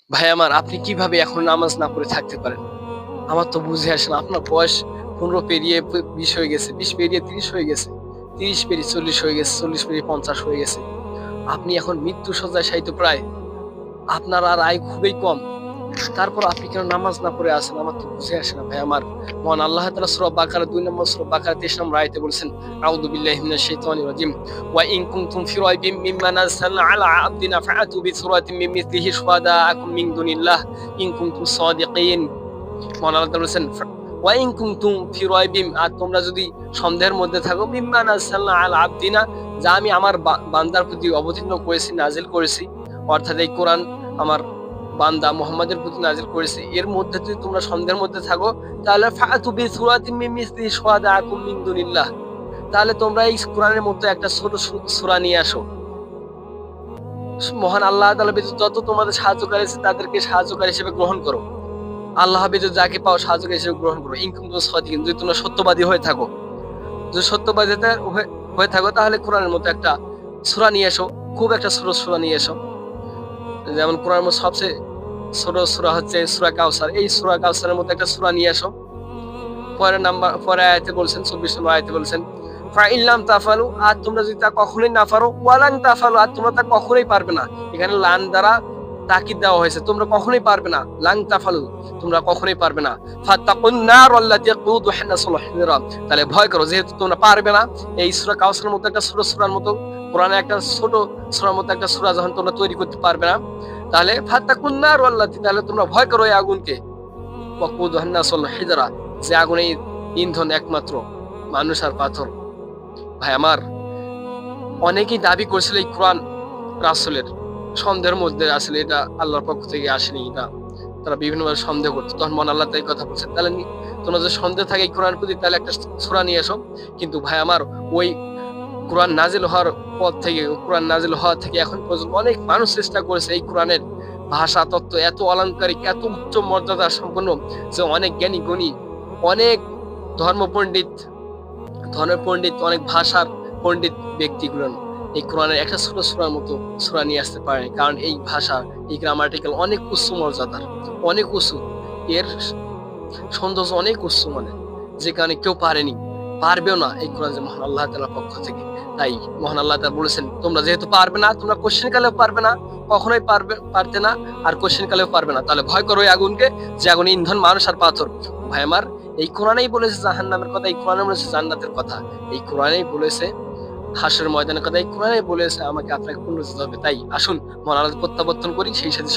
ভাই আমার, আপনি কিভাবে এখন নামাজ না পড়ে থাকতে পারেন? আমার তো বুঝে আসে না। আপনার বয়স ১৫ পেরিয়ে ২০ হয়ে গেছে, ২০ পেরিয়ে ৩০ হয়ে গেছে, ৩০ পেরিয়ে ৪০ হয়ে গেছে, ৪০ পেরিয়ে ৫০ হয়ে গেছে। আপনি এখন মৃত্যু শয্যায় শায়িত প্রায়। আপনার আর আয় খুবই কম। তারপর আপনি কেন নামাজ না পড়ে আছেন? আমার তো বুঝে আসে না ভাই আমার। মহান আল্লাহ তাআলা সূরা বাকারা ২ নম্বর সূরা বাকারা ২৩ নম্বর আয়াতে বলেছেন, আউযু বিল্লাহি মিনাশ শাইতানির রাজিম। ওয়া ইন কুনতুম ফি রাইবিম মিম্মা নাযালনা আলা আবদিনা ফাআতু বিসূরাতিম মিন মিসলিহি শুহাদাআকুম মিন দুনিল্লাহ ইন কুনতুম সাদিকিন। মহান আল্লাহ তাআলা বলেছেন, ওয়া ইন কুনতুম ফি রাইবিম, আর তোমরা যদি সন্দেহের মধ্যে থাকো, মিম্মা নাযালনা আলা আবদিনা, যা আমি আমার বান্দার প্রতি অবতীর্ণ করেছি, নাজিল করেছি, অর্থাৎ এই কোরআন আমার বান্দা মুহাম্মাদের প্রতি নাজিল করেছি, এর মধ্যে যদি তোমরা সন্দেহের মধ্যে থাকো, তাহলে ফাআতু বিসূরাতিম মিন মিসলিহি শুহাদাআকুম মিন দুনিল্লাহ, তাহলে তোমরা এই কোরআনের মধ্যে একটা ছোট সূরা নিয়ে আসো। মহান আল্লাহ তাআলা ব্যতীত যত তোমাদের সাহায্যকারী আছে তাদেরকে সাহায্যকারী হিসেবে গ্রহণ করো। আল্লাহ ব্যতীত যাকে পাও সাহায্যকারী হিসেবে গ্রহণ করো। ইন কুনতুম সাদিকিন, যদি তোমরা সত্যবাদী হয়ে থাকো। যদি সত্যবাদী হয়ে থাকো তাহলে কোরআনের মতো একটা সূরা নিয়ে এসো। খুব একটা ছোট সূরা নিয়ে এসো। যেমন কোরআনের মধ্যে সবচেয়ে ছোট সূরা হচ্ছে সূরা কাউসার। এই সূরা কাউসারের মতো একটা সূরা নিয়ে আসো। পরের আয়াতে বলছেন, ২৪ নম্বর আয়াতে বলছেন, ফাইন লাম তাফআলু, আর তোমরা যদি তা কখনোই না পারো, ওয়ালান তাফআলু, আর তোমরা তা কখনোই পারবে না। এখানে লান দ্বারা তাকিদ দেওয়া হয়েছে, তোমরা কখনোই পারবে না। লান তাফআলু, তোমরা কখনোই পারবে না। ফাত্তাকুন নার আল্লাতী কুদুহা আন-নাস ওয়াল হিজরা, তাহলে ভয় করো, যেহেতু তোমরা পারবে না। এই সূরা কাউসারের মতো একটা ছোট সূরার মতো, কোরআনে একটা ছোট সূরার মতো একটা সূরা যখন তোমরা তৈরি করতে পারবে না, তাহলে ফাত্তাকুন নার আল্লাতী, তাহলে তোমরা ভয় করো এই আগুনকে, ওয়াকুদুহা আন-নাস ওয়াল হিজরা, যে আগুনের ইন্ধন একমাত্র মানুষ আর পাথর। ভাই আমার, অনেকেই দাবি করছিল এই কোরআন রাসূলের, সন্দেহের মধ্যে আসলে এটা আল্লাহর পক্ষ থেকে আসেনি, এটা তারা বিভিন্নভাবে সন্দেহ করতো। তখন মহান আল্লাহ তাই কথা বলছেন, তাহলে তোমরা যদি সন্দেহ থাকে এই কোরআন প্রতি, তাহলে একটা সূরা নিয়ে এসো। কিন্তু ভাই আমার, ওই কোরআন নাজিল হওয়ার পর থেকে, কোরআন নাজিল হওয়া থেকে এখন পর্যন্ত অনেক মানুষ চেষ্টা করেছে এই কোরআনের ভাষা তত্ত্ব এত অলংকারিক, এত উচ্চ মর্যাদা সম্পন্ন, যে অনেক জ্ঞানী গুণী, অনেক ধর্মপণ্ডিত, অনেক ভাষার পণ্ডিত ব্যক্তিগুলো এই কোরআনের একটা ছোট সূরার মতো সূরা নিয়ে আসতে পারেনি। কারণ এই ভাষা, এই গ্রামাটিক্যাল অনেক উচ্চ মর্যাদার, অনেক উঁচু, এর সৌন্দর্য অনেক উচ্চ মানের, যে কারণে কেউ পারেনি, পারবেও না এই কোরআন যে মহান আল্লাহ তাআলার পক্ষ থেকে। তাই মহান আল্লাহ তাআলা বলেছেন, তোমরা যেহেতু পারবে না, তোমরা কোশ্চেন কালেও পারবে না, কখনোই পারতে না, আর কোশ্চেন কালেও পারবে না, তাহলে ভয় করো এই আগুনকে, যে আগুন ইন্ধন মানুষ আর পাথর। ভাই আমার, এই কোরআনেই বলেছে জাহান্নামের কথা, এই কোরআনে বলেছে জান্নাতের কথা, এই কোরআনেই বলেছে হাসরের ময়দানের কথা, এই কোরআনেই বলেছে আমাকে আপনাকে পুনরুত্থিত হবে। তাই আসুন মহান আল্লাহকে প্রত্যাবর্তন করি, সেই সাথে